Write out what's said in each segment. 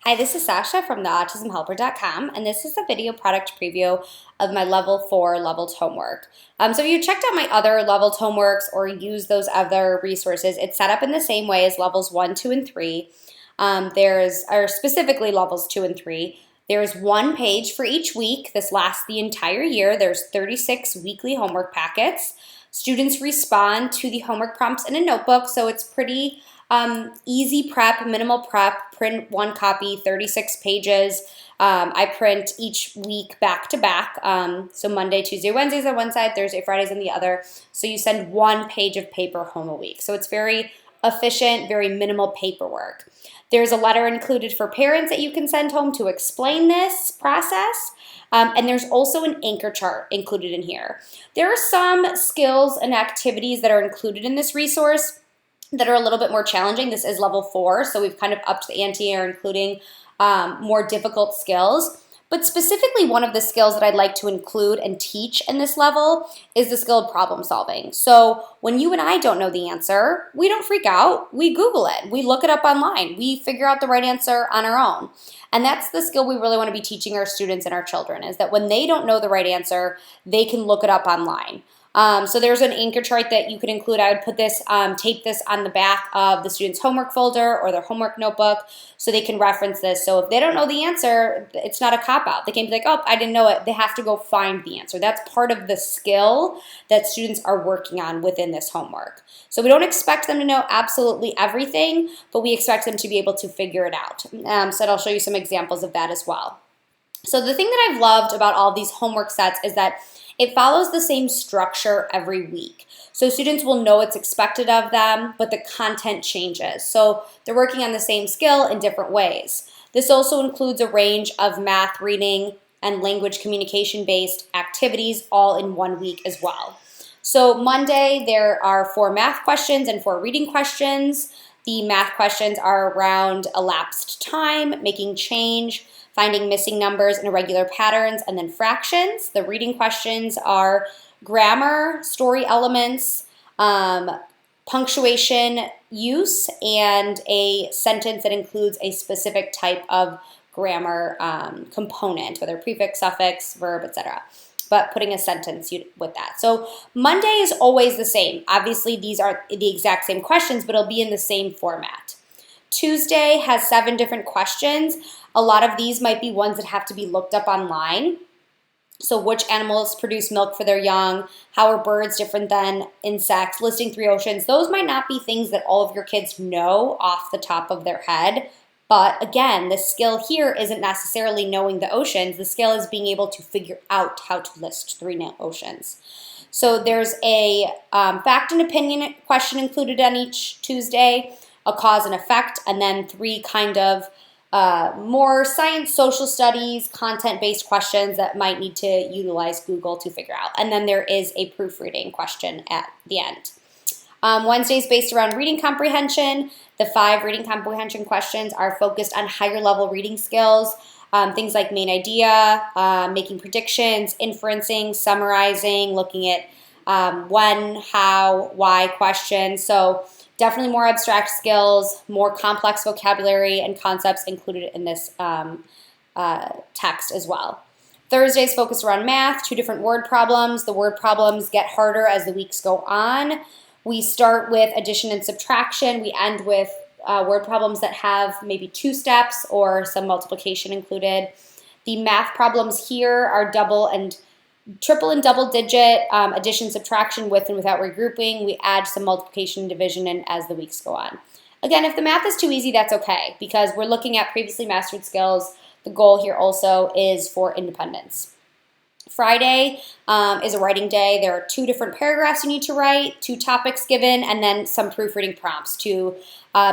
Hi, this is Sasha from theautismhelper.com, and this is a video product preview of my Level 4 Levels homework. So if you checked out my other Levels homeworks or used those other resources, it's set up in the same way as Levels 1, 2, and 3. Or specifically Levels 2 and 3. There's one page for each week. This lasts the entire year. There's 36 weekly homework packets. Students respond to the homework prompts in a notebook, so it's pretty easy prep, minimal prep. Print one copy, 36 pages. I print each week back to back. So Monday, Tuesday, Wednesdays on one side, Thursday, Fridays on the other. So you send one page of paper home a week. So it's very efficient, very minimal paperwork. There's a letter included for parents that you can send home to explain this process. And there's also an anchor chart included in here. There are some skills and activities that are included in this resource that are a little bit more challenging. This is Level 4, so we've kind of upped the ante here, including more difficult skills. But specifically, one of the skills that I'd like to include and teach in this level is the skill of problem solving. So when you and I don't know the answer, we don't freak out. We Google it. We look it up online. We figure out the right answer on our own. And that's the skill we really want to be teaching our students and our children, is that when they don't know the right answer, they can look it up online. So there's an anchor chart that you could include. I would put this, tape this on the back of the student's homework folder or their homework notebook so they can reference this. So if they don't know the answer, it's not a cop-out. They can be like, oh, I didn't know it. They have to go find the answer. That's part of the skill that students are working on within this homework. So we don't expect them to know absolutely everything, but we expect them to be able to figure it out. So I'll show you some examples of that as well. So the thing that I've loved about all these homework sets is that it follows the same structure every week. So students will know what's expected of them, but the content changes. So they're working on the same skill in different ways. This also includes a range of math, reading, and language communication-based activities all in 1 week as well. So Monday, there are 4 math questions and 4 reading questions. The math questions are around elapsed time, making change, finding missing numbers and irregular patterns, and then fractions. The reading questions are grammar, story elements, punctuation use, and a sentence that includes a specific type of grammar component, whether prefix, suffix, verb, etc. But putting a sentence with that. So Monday is always the same. Obviously, these are the exact same questions, but it'll be in the same format. Tuesday has 7 different questions. A lot of these might be ones that have to be looked up online. So which animals produce milk for their young? How are birds different than insects? Listing 3 oceans. Those might not be things that all of your kids know off the top of their head. But again, the skill here isn't necessarily knowing the oceans. The skill is being able to figure out how to list 3 oceans. So there's a fact and opinion question included on each Tuesday, a cause and effect, and then 3 kind of more science, social studies, content-based questions that might need to utilize Google to figure out. And then there is a proofreading question at the end. Wednesday's based around reading comprehension. The 5 reading comprehension questions are focused on higher level reading skills, things like main idea, making predictions, inferencing, summarizing, looking at when, how, why questions. So definitely more abstract skills, more complex vocabulary and concepts included in this text as well. Thursday's focused around math, 2 different word problems. The word problems get harder as the weeks go on. We start with addition and subtraction. We end with word problems that have maybe 2 steps or some multiplication included. The math problems here are triple and double digit, addition, subtraction, with and without regrouping. We add some multiplication and division in as the weeks go on. Again, if the math is too easy, that's okay, because we're looking at previously mastered skills. The goal here also is for independence. Friday is a writing day. There are 2 different paragraphs you need to write, 2 topics given, and then some proofreading prompts to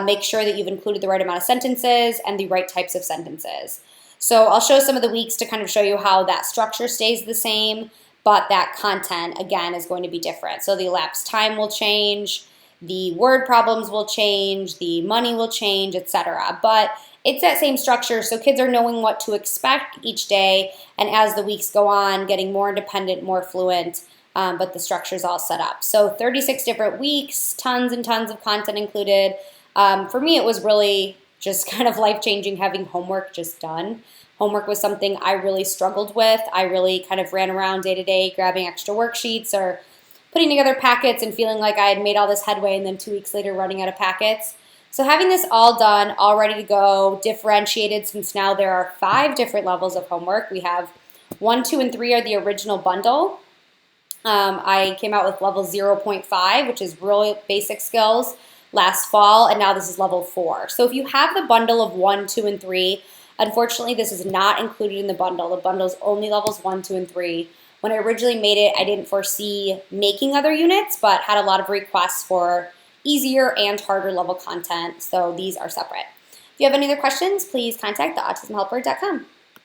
make sure that you've included the right amount of sentences and the right types of sentences. So I'll show some of the weeks to kind of show you how that structure stays the same, but that content, again, is going to be different. So the elapsed time will change, the word problems will change, the money will change, etc. But it's that same structure, so kids are knowing what to expect each day, and as the weeks go on, getting more independent, more fluent, but the structure's all set up. So 36 different weeks, tons and tons of content included. For me, it was really just kind of life-changing having homework just done. Homework was something I really struggled with. I really kind of ran around day to day grabbing extra worksheets or putting together packets and feeling like I had made all this headway and then 2 weeks later running out of packets. So having this all done, all ready to go, differentiated, since now there are 5 different levels of homework. We have 1, 2, and 3 are the original bundle. I came out with level 0.5, which is really basic skills, last fall, and now this is level 4. So if you have the bundle of 1, 2, and 3, unfortunately this is not included in the bundle. The bundle is only levels 1, 2, and 3. When I originally made it, I didn't foresee making other units, but had a lot of requests for easier and harder level content, so these are separate. If you have any other questions, please contact theautismhelper.com.